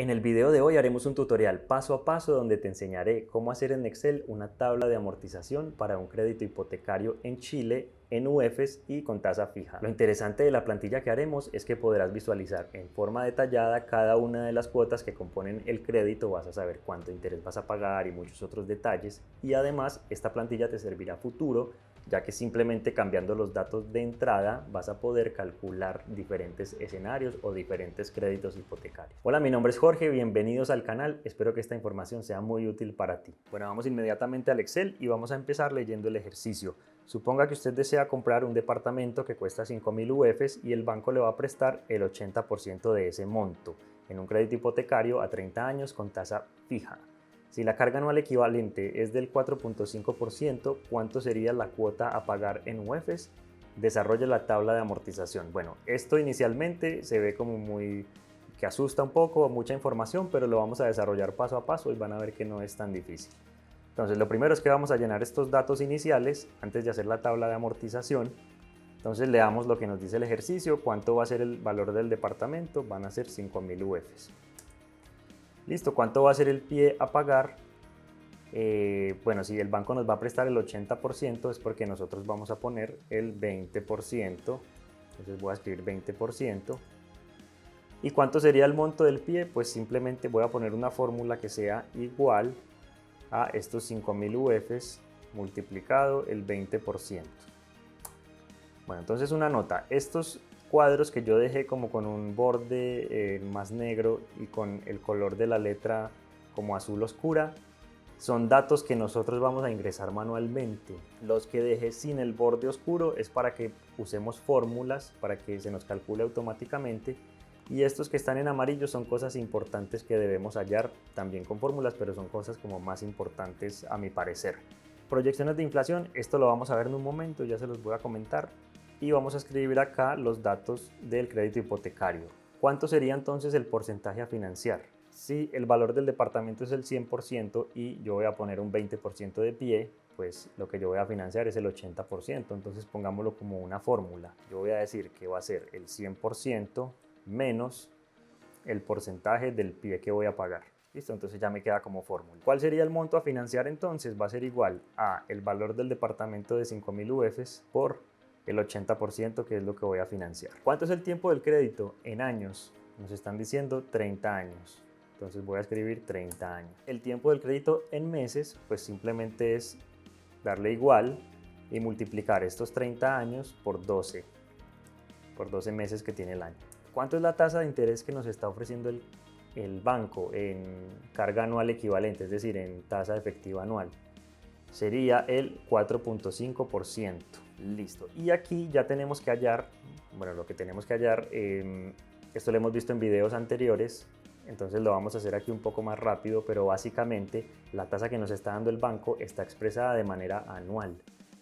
En el video de hoy haremos un tutorial paso a paso donde te enseñaré cómo hacer en Excel una tabla de amortización para un crédito hipotecario en Chile, en UEFs y con tasa fija. Lo interesante de la plantilla que haremos es que podrás visualizar en forma detallada cada una de las cuotas que componen el crédito, vas a saber cuánto interés vas a pagar y muchos otros detalles, y además esta plantilla te servirá a futuro, ya que simplemente cambiando los datos de entrada vas a poder calcular diferentes escenarios o diferentes créditos hipotecarios. Hola, mi nombre es Jorge, bienvenidos al canal, espero que esta información sea muy útil para ti. Bueno, vamos inmediatamente al Excel y vamos a empezar leyendo el ejercicio. Suponga que usted desea comprar un departamento que cuesta 5.000 UFs y el banco le va a prestar el 80% de ese monto en un crédito hipotecario a 30 años con tasa fija. Si la carga anual equivalente es del 4.5%, ¿cuánto sería la cuota a pagar en UEFs? Desarrolla la tabla de amortización. Bueno, esto inicialmente se ve como que asusta un poco, mucha información, pero lo vamos a desarrollar paso a paso y van a ver que no es tan difícil. Entonces, lo primero es que vamos a llenar estos datos iniciales antes de hacer la tabla de amortización. Entonces, leamos lo que nos dice el ejercicio. ¿Cuánto va a ser el valor del departamento? Van a ser 5.000 UFs. Listo, ¿cuánto va a ser el pie a pagar? Bueno, si el banco nos va a prestar el 80% es porque nosotros vamos a poner el 20%. Entonces voy a escribir 20%. ¿Y cuánto sería el monto del pie? Pues simplemente voy a poner una fórmula que sea igual a estos 5.000 UFs multiplicado el 20%. Bueno, entonces una nota. Estos cuadros que yo dejé como con un borde más negro y con el color de la letra como azul oscura, son datos que nosotros vamos a ingresar manualmente. Los que dejé sin el borde oscuro es para que usemos fórmulas, para que se nos calcule automáticamente. Y estos que están en amarillo son cosas importantes que debemos hallar también con fórmulas, pero son cosas como más importantes a mi parecer. Proyecciones de inflación, esto lo vamos a ver en un momento, ya se los voy a comentar. Y vamos a escribir acá los datos del crédito hipotecario. ¿Cuánto sería entonces el porcentaje a financiar? Si el valor del departamento es el 100% y yo voy a poner un 20% de pie, pues lo que yo voy a financiar es el 80%, entonces pongámoslo como una fórmula. Yo voy a decir que va a ser el 100% menos el porcentaje del pie que voy a pagar. Listo, entonces ya me queda como fórmula. ¿Cuál sería el monto a financiar entonces? Va a ser igual a el valor del departamento de 5.000 UFs por el 80%, que es lo que voy a financiar. ¿Cuánto es el tiempo del crédito? En años. Nos están diciendo 30 años. Entonces voy a escribir 30 años. El tiempo del crédito en meses, pues simplemente es darle igual y multiplicar estos 30 años por 12 meses que tiene el año. ¿Cuánto es la tasa de interés que nos está ofreciendo el banco en carga anual equivalente, es decir, en tasa efectiva anual? Sería el 4.5%. Listo. Y aquí ya tenemos que hallar, bueno, lo que tenemos que hallar, esto lo hemos visto en videos anteriores, entonces lo vamos a hacer aquí un poco más rápido, pero básicamente la tasa que nos está dando el banco está expresada de manera anual,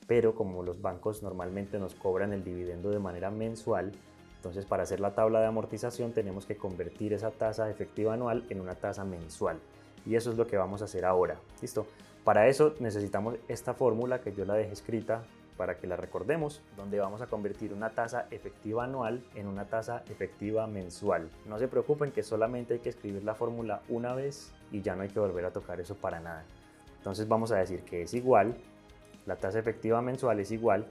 pero como los bancos normalmente nos cobran el dividendo de manera mensual, entonces para hacer la tabla de amortización tenemos que convertir esa tasa efectiva anual en una tasa mensual, y eso es lo que vamos a hacer ahora. ¿Listo? Para eso necesitamos esta fórmula que yo la dejé escrita para que la recordemos, donde vamos a convertir una tasa efectiva anual en una tasa efectiva mensual. No se preocupen que solamente hay que escribir la fórmula una vez y ya no hay que volver a tocar eso para nada. Entonces vamos a decir que es igual, la tasa efectiva mensual es igual,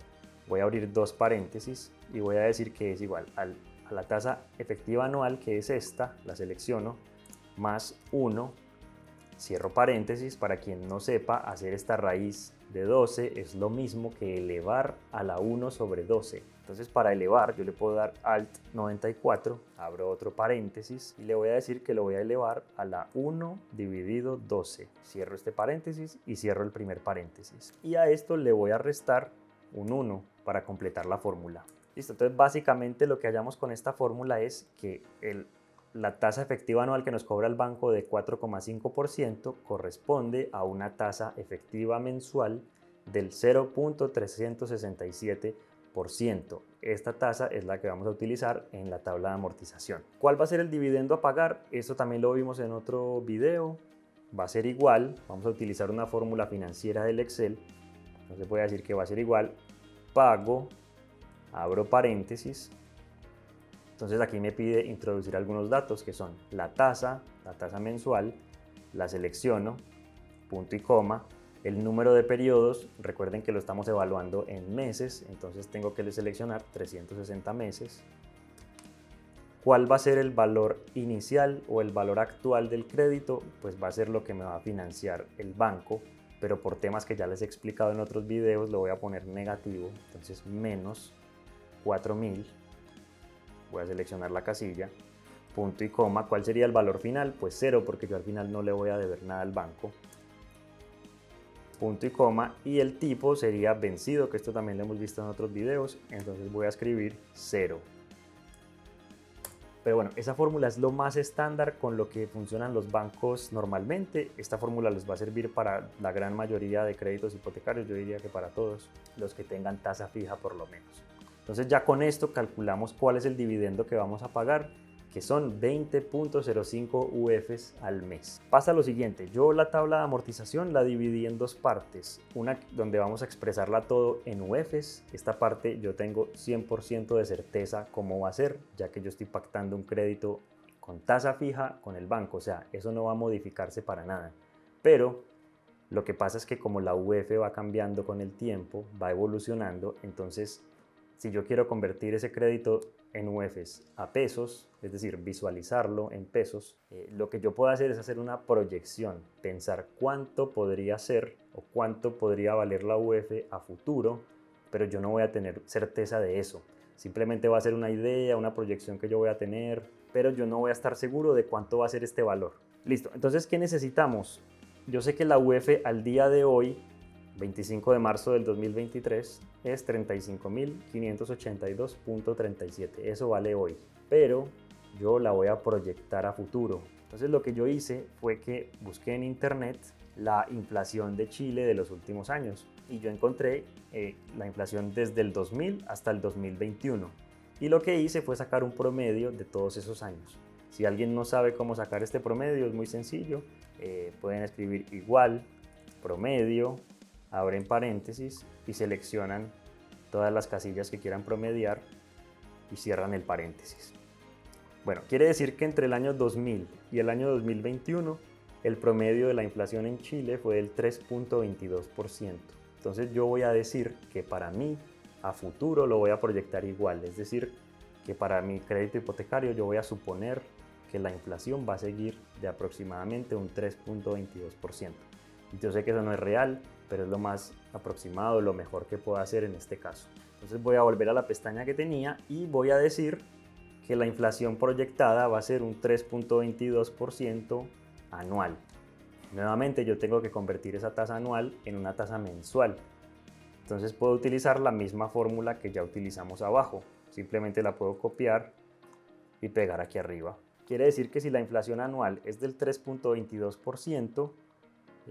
voy a abrir dos paréntesis y voy a decir que es igual a la tasa efectiva anual, que es esta, la selecciono, más 1, cierro paréntesis. Para quien no sepa, hacer esta raíz de 12 es lo mismo que elevar a la 1 sobre 12. Entonces, para elevar yo le puedo dar Alt 94, abro otro paréntesis y le voy a decir que lo voy a elevar a la 1 dividido 12. Cierro este paréntesis y cierro el primer paréntesis. Y a esto le voy a restar un 1 para completar la fórmula. Listo, entonces básicamente lo que hallamos con esta fórmula es que la tasa efectiva anual que nos cobra el banco de 4.5% corresponde a una tasa efectiva mensual del 0.367%. Esta tasa es la que vamos a utilizar en la tabla de amortización. ¿Cuál va a ser el dividendo a pagar? Esto también lo vimos en otro video. Va a ser igual, vamos a utilizar una fórmula financiera del Excel. Entonces voy a decir que va a ser igual, pago, abro paréntesis, Entonces aquí me pide introducir algunos datos que son la tasa mensual, la selecciono, punto y coma, el número de periodos, recuerden que lo estamos evaluando en meses, entonces tengo que seleccionar 360 meses. ¿Cuál va a ser el valor inicial o el valor actual del crédito? Pues va a ser lo que me va a financiar el banco, pero por temas que ya les he explicado en otros videos lo voy a poner negativo, entonces menos 4.000. Voy a seleccionar la casilla, punto y coma. ¿Cuál sería el valor final? Pues 0, porque yo al final no le voy a deber nada al banco. Punto y coma, y el tipo sería vencido, que esto también lo hemos visto en otros videos, entonces voy a escribir 0. Pero bueno, esa fórmula es lo más estándar con lo que funcionan los bancos normalmente. Esta fórmula les va a servir para la gran mayoría de créditos hipotecarios, yo diría que para todos los que tengan tasa fija por lo menos. Entonces ya con esto calculamos cuál es el dividendo que vamos a pagar, que son 20.05 UFs al mes. Pasa lo siguiente, yo la tabla de amortización la dividí en dos partes, una donde vamos a expresarla todo en UFs, esta parte yo tengo 100% de certeza cómo va a ser, ya que yo estoy pactando un crédito con tasa fija con el banco, o sea, eso no va a modificarse para nada, pero lo que pasa es que como la UF va cambiando con el tiempo, va evolucionando, entonces si yo quiero convertir ese crédito en UFs a pesos, es decir, visualizarlo en pesos, lo que yo puedo hacer es hacer una proyección, pensar cuánto podría ser o cuánto podría valer la UF a futuro, pero yo no voy a tener certeza de eso. Simplemente va a ser una idea, una proyección que yo voy a tener, pero yo no voy a estar seguro de cuánto va a ser este valor. Listo, entonces, ¿qué necesitamos? Yo sé que la UF al día de hoy, 25 de marzo del 2023, es 35.582.37. Eso vale hoy, pero yo la voy a proyectar a futuro. Entonces lo que yo hice fue que busqué en internet la inflación de Chile de los últimos años y yo encontré la inflación desde el 2000 hasta el 2021. Y lo que hice fue sacar un promedio de todos esos años. Si alguien no sabe cómo sacar este promedio, es muy sencillo. Pueden escribir igual, promedio, abren paréntesis y seleccionan todas las casillas que quieran promediar y cierran el paréntesis. Bueno, quiere decir que entre el año 2000 y el año 2021 el promedio de la inflación en Chile fue del 3.22%. Entonces yo voy a decir que para mí a futuro lo voy a proyectar igual, es decir, que para mi crédito hipotecario yo voy a suponer que la inflación va a seguir de aproximadamente un 3.22%. Yo sé que eso no es real, pero es lo más aproximado, lo mejor que puedo hacer en este caso. Entonces voy a volver a la pestaña que tenía y voy a decir que la inflación proyectada va a ser un 3.22% anual. Nuevamente yo tengo que convertir esa tasa anual en una tasa mensual. Entonces puedo utilizar la misma fórmula que ya utilizamos abajo. Simplemente la puedo copiar y pegar aquí arriba. Quiere decir que si la inflación anual es del 3.22%,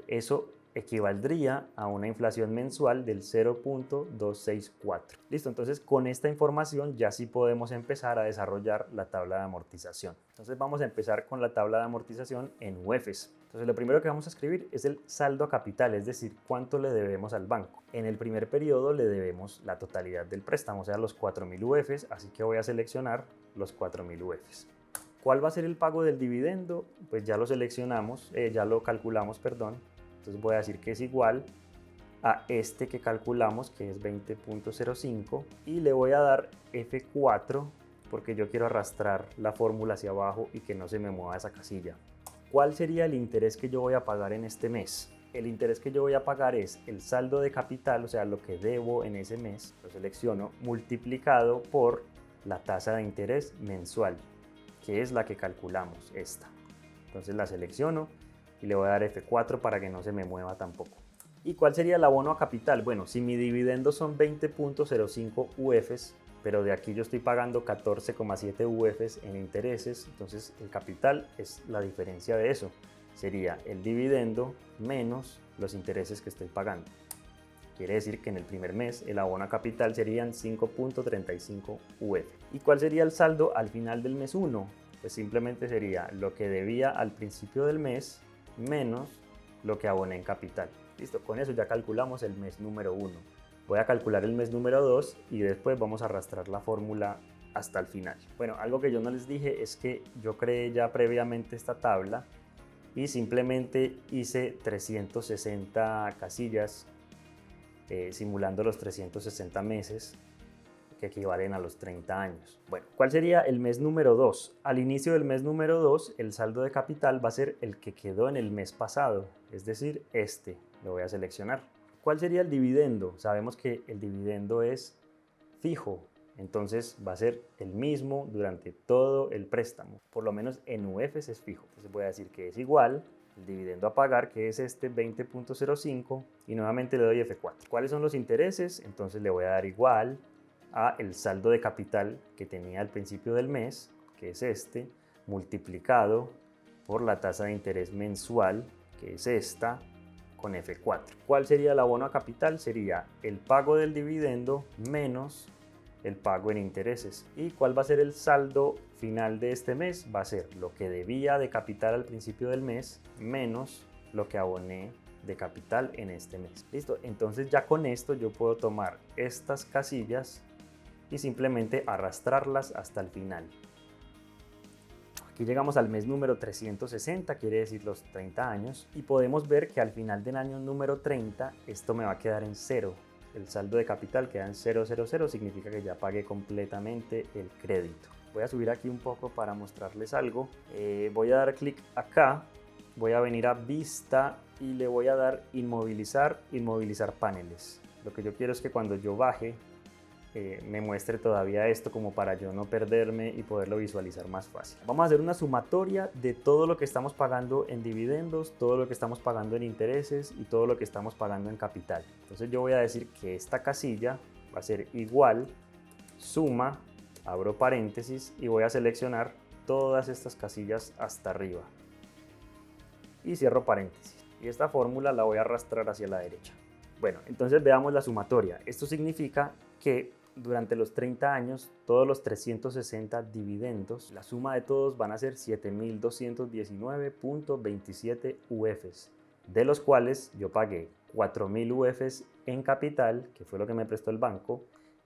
eso equivaldría a una inflación mensual del 0.264. Listo, entonces con esta información ya sí podemos empezar a desarrollar la tabla de amortización. Entonces vamos a empezar con la tabla de amortización en UFs. Entonces lo primero que vamos a escribir es el saldo a capital, es decir, cuánto le debemos al banco. En el primer periodo le debemos la totalidad del préstamo, o sea, los 4.000 UFs, así que voy a seleccionar los 4.000 UFs. ¿Cuál va a ser el pago del dividendo? Pues ya lo seleccionamos, ya lo calculamos, perdón. Entonces voy a decir que es igual a este que calculamos, que es 20.05, y le voy a dar F4 porque yo quiero arrastrar la fórmula hacia abajo y que no se me mueva esa casilla. ¿Cuál sería el interés que yo voy a pagar en este mes? El interés que yo voy a pagar es el saldo de capital, o sea, lo que debo en ese mes, lo selecciono, multiplicado por la tasa de interés mensual, que es la que calculamos, esta. Entonces la selecciono y le voy a dar F4 para que no se me mueva tampoco. ¿Y cuál sería el abono a capital? Bueno, si mi dividendo son 20.05 UFs, pero de aquí yo estoy pagando 14,7 UFs en intereses, entonces el capital es la diferencia de eso. Sería el dividendo menos los intereses que estoy pagando. Quiere decir que en el primer mes el abono a capital serían 5.35 UF. ¿Y cuál sería el saldo al final del mes 1? Pues simplemente sería lo que debía al principio del mes menos lo que aboné en capital. Listo, con eso ya calculamos el mes número 1. Voy a calcular el mes número 2 y después vamos a arrastrar la fórmula hasta el final. Bueno, algo que yo no les dije es que yo creé ya previamente esta tabla y simplemente hice 360 casillas simulando los 360 meses que equivalen a los 30 años. Bueno, ¿cuál sería el mes número 2? Al inicio del mes número 2, el saldo de capital va a ser el que quedó en el mes pasado, es decir, este. Lo voy a seleccionar. ¿Cuál sería el dividendo? Sabemos que el dividendo es fijo, entonces va a ser el mismo durante todo el préstamo. Por lo menos en UEFs es fijo. Entonces voy a decir que es igual el dividendo a pagar, que es este 20.05, y nuevamente le doy F4. ¿Cuáles son los intereses? Entonces le voy a dar igual a el saldo de capital que tenía al principio del mes, que es este, multiplicado por la tasa de interés mensual, que es esta, con F4. ¿Cuál sería el abono a capital? Sería el pago del dividendo menos el pago en intereses. ¿Y cuál va a ser el saldo final de este mes? Va a ser lo que debía de capital al principio del mes menos lo que aboné de capital en este mes. Listo, entonces ya con esto yo puedo tomar estas casillas y simplemente arrastrarlas hasta el final. Aquí llegamos al mes número 360, quiere decir los 30 años, y podemos ver que al final del año número 30 esto me va a quedar en 0. El saldo de capital queda en 000, significa que ya pagué completamente el crédito. Voy a subir aquí un poco para mostrarles algo. Voy a dar clic acá, voy a venir a vista y le voy a dar inmovilizar paneles. Lo que yo quiero es que cuando yo baje me muestre todavía esto, como para yo no perderme y poderlo visualizar más fácil. Vamos a hacer una sumatoria de todo lo que estamos pagando en dividendos, todo lo que estamos pagando en intereses y todo lo que estamos pagando en capital. Entonces yo voy a decir que esta casilla va a ser igual, suma, abro paréntesis y voy a seleccionar todas estas casillas hasta arriba y cierro paréntesis. Y esta fórmula la voy a arrastrar hacia la derecha. Bueno, entonces veamos la sumatoria. Esto significa que durante los 30 años, todos los 360 dividendos, la suma de todos van a ser 7.219.27 UFs, de los cuales yo pagué 4.000 UFs en capital, que fue lo que me prestó el banco,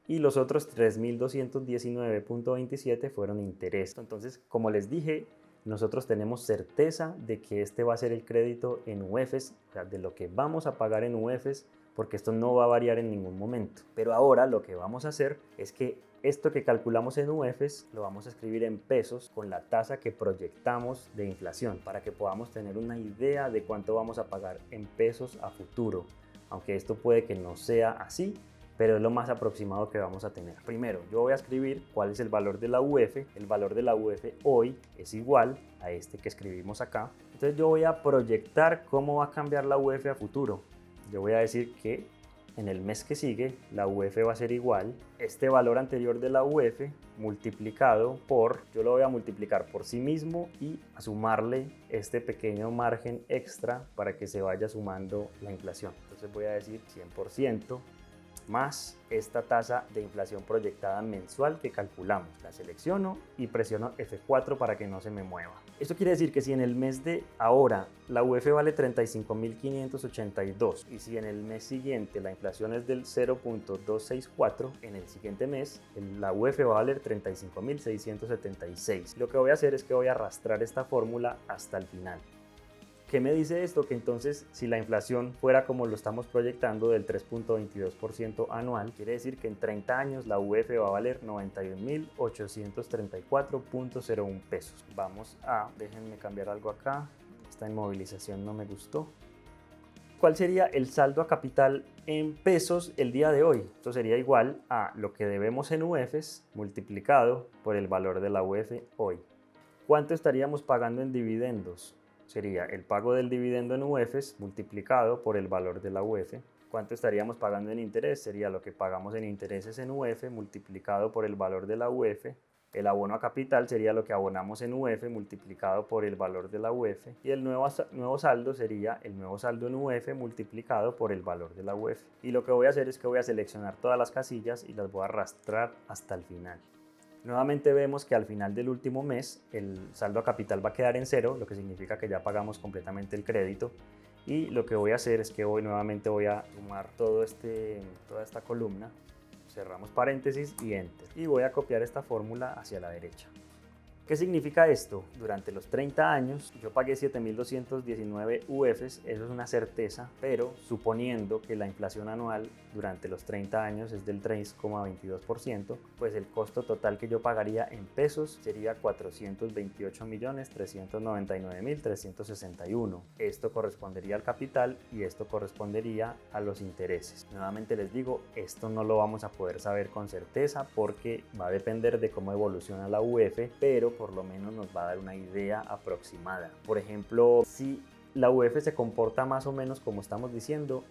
y los otros 3.219.27 fueron interés. Entonces, como les dije, nosotros tenemos certeza de que este va a ser el crédito en UFs, o sea, de lo que vamos a pagar en UFs, porque esto no va a variar en ningún momento. Pero ahora lo que vamos a hacer es que esto que calculamos en UFs lo vamos a escribir en pesos con la tasa que proyectamos de inflación, para que podamos tener una idea de cuánto vamos a pagar en pesos a futuro. Aunque esto puede que no sea así, pero es lo más aproximado que vamos a tener. Primero, yo voy a escribir cuál es el valor de la UF. El valor de la UF hoy es igual a este que escribimos acá. Entonces yo voy a proyectar cómo va a cambiar la UF a futuro. Yo voy a decir que en el mes que sigue la UF va a ser igual este valor anterior de la UF multiplicado por, yo lo voy a multiplicar por sí mismo y a sumarle este pequeño margen extra para que se vaya sumando la inflación. Entonces voy a decir 100% más esta tasa de inflación proyectada mensual que calculamos. La selecciono y presiono F4 para que no se me mueva. Esto quiere decir que si en el mes de ahora la UF vale 35.582 y si en el mes siguiente la inflación es del 0.264, en el siguiente mes la UF va a valer 35.676. Lo que voy a hacer es que voy a arrastrar esta fórmula hasta el final. ¿Qué me dice esto? Que entonces si la inflación fuera como lo estamos proyectando del 3.22% anual, quiere decir que en 30 años la UF va a valer 91.834.01 pesos. Vamos a, déjenme cambiar algo acá, esta inmovilización no me gustó. ¿Cuál sería el saldo a capital en pesos el día de hoy? Esto sería igual a lo que debemos en UFs multiplicado por el valor de la UF hoy. ¿Cuánto estaríamos pagando en dividendos? Sería el pago del dividendo en UFs multiplicado por el valor de la UF. ¿Cuánto estaríamos pagando en interés? Sería lo que pagamos en intereses en UF multiplicado por el valor de la UF. El abono a capital sería lo que abonamos en UF multiplicado por el valor de la UF. Y el nuevo saldo sería el nuevo saldo en UF multiplicado por el valor de la UF. Y lo que voy a hacer es que voy a seleccionar todas las casillas y las voy a arrastrar hasta el final. Nuevamente vemos que al final del último mes el saldo a capital va a quedar en 0, lo que significa que ya pagamos completamente el crédito. Y lo que voy a hacer es que nuevamente voy a sumar toda esta columna, cerramos paréntesis y enter. Y voy a copiar esta fórmula hacia la derecha. ¿Qué significa esto? Durante los 30 años yo pagué 7.219 UFs, eso es una certeza, pero suponiendo que la inflación anual durante los 30 años es del 3,22%, pues el costo total que yo pagaría en pesos sería 428.399.361. Esto correspondería al capital y esto correspondería a los intereses. Nuevamente les digo, esto no lo vamos a poder saber con certeza porque va a depender de cómo evoluciona la UF, pero por lo menos nos va a dar una idea aproximada. Por ejemplo, si la UF se comporta más o menos como estamos diciendo,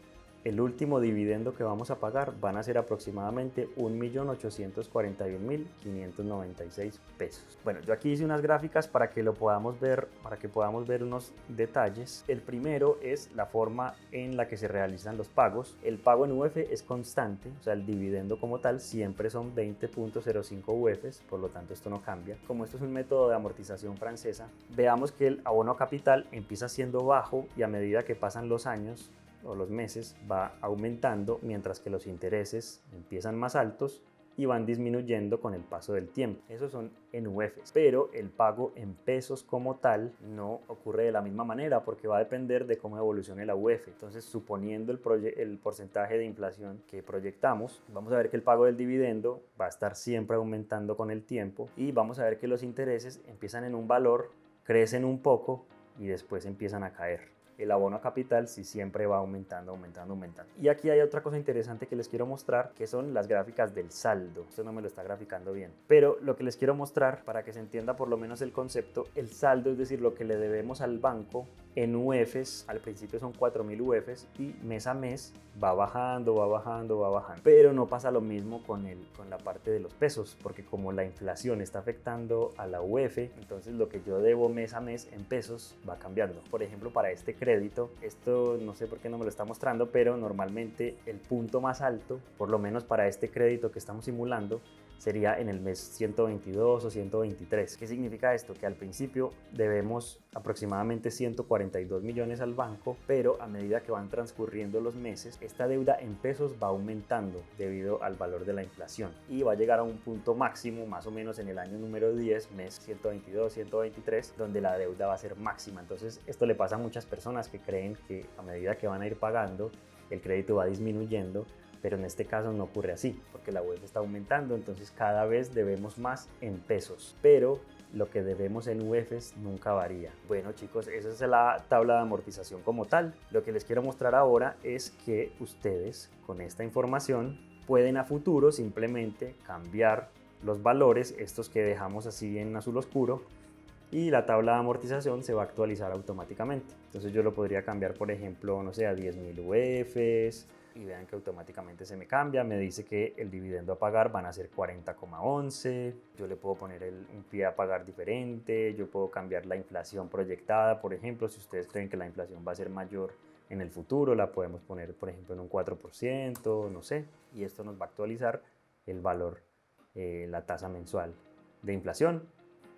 el último dividendo que vamos a pagar van a ser aproximadamente 1.841.596 pesos. Bueno, yo aquí hice unas gráficas para que lo podamos ver, unos detalles. El primero es la forma en la que se realizan los pagos. El pago en UF es constante, o sea, el dividendo como tal siempre son 20.05 UFs, por lo tanto esto no cambia. Como esto es un método de amortización francesa, veamos que el abono capital empieza siendo bajo y a medida que pasan los años o los meses va aumentando, mientras que los intereses empiezan más altos y van disminuyendo con el paso del tiempo. Esos son en UFs, pero el pago en pesos como tal no ocurre de la misma manera porque va a depender de cómo evolucione la UF. Entonces, suponiendo el porcentaje de inflación que proyectamos, vamos a ver que el pago del dividendo va a estar siempre aumentando con el tiempo y vamos a ver que los intereses empiezan en un valor, crecen un poco y después empiezan a caer. El abono a capital sí siempre va aumentando. Y aquí hay otra cosa interesante que les quiero mostrar, que son las gráficas del saldo. Esto no me lo está graficando bien, pero lo que les quiero mostrar para que se entienda por lo menos el concepto, el saldo, es decir, lo que le debemos al banco en UFs, al principio son 4.000 UFs y mes a mes va bajando. Pero no pasa lo mismo con la parte de los pesos, porque como la inflación está afectando a la UF, entonces lo que yo debo mes a mes en pesos va cambiando. Por ejemplo, para este crédito, esto no sé por qué no me lo está mostrando, pero normalmente el punto más alto, por lo menos para este crédito que estamos simulando, sería en el mes 122 o 123. ¿Qué significa esto? Que al principio debemos aproximadamente 142 millones al banco, pero a medida que van transcurriendo los meses, esta deuda en pesos va aumentando debido al valor de la inflación y va a llegar a un punto máximo más o menos en el año número 10, mes 122, 123, donde la deuda va a ser máxima. Entonces esto le pasa a muchas personas que creen que a medida que van a ir pagando, el crédito va disminuyendo, pero en este caso no ocurre así, porque la UF está aumentando, entonces cada vez debemos más en pesos, pero lo que debemos en UFs nunca varía. Bueno chicos, esa es la tabla de amortización como tal. Lo que les quiero mostrar ahora es que ustedes con esta información pueden a futuro simplemente cambiar los valores, estos que dejamos así en azul oscuro, y la tabla de amortización se va a actualizar automáticamente. Entonces yo lo podría cambiar, por ejemplo, no sé, a 10.000 UFs, y vean que automáticamente se me cambia, me dice que el dividendo a pagar van a ser 40,11, yo le puedo poner un pie a pagar diferente, yo puedo cambiar la inflación proyectada, por ejemplo, si ustedes creen que la inflación va a ser mayor en el futuro, la podemos poner, por ejemplo, en un 4%, no sé, y esto nos va a actualizar el valor, la tasa mensual de inflación.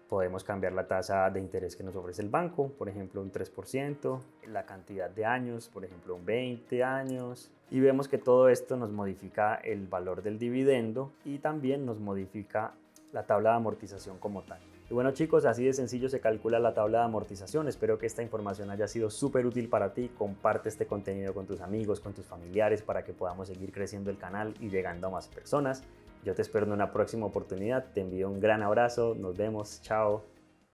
Podemos cambiar la tasa de interés que nos ofrece el banco, por ejemplo un 3%, la cantidad de años, por ejemplo un 20 años, y vemos que todo esto nos modifica el valor del dividendo y también nos modifica la tabla de amortización como tal. Y bueno chicos, así de sencillo se calcula la tabla de amortización. Espero que esta información haya sido súper útil para ti. Comparte este contenido con tus amigos, con tus familiares, para que podamos seguir creciendo el canal y llegando a más personas. Yo te espero en una próxima oportunidad, te envío un gran abrazo, nos vemos, chao.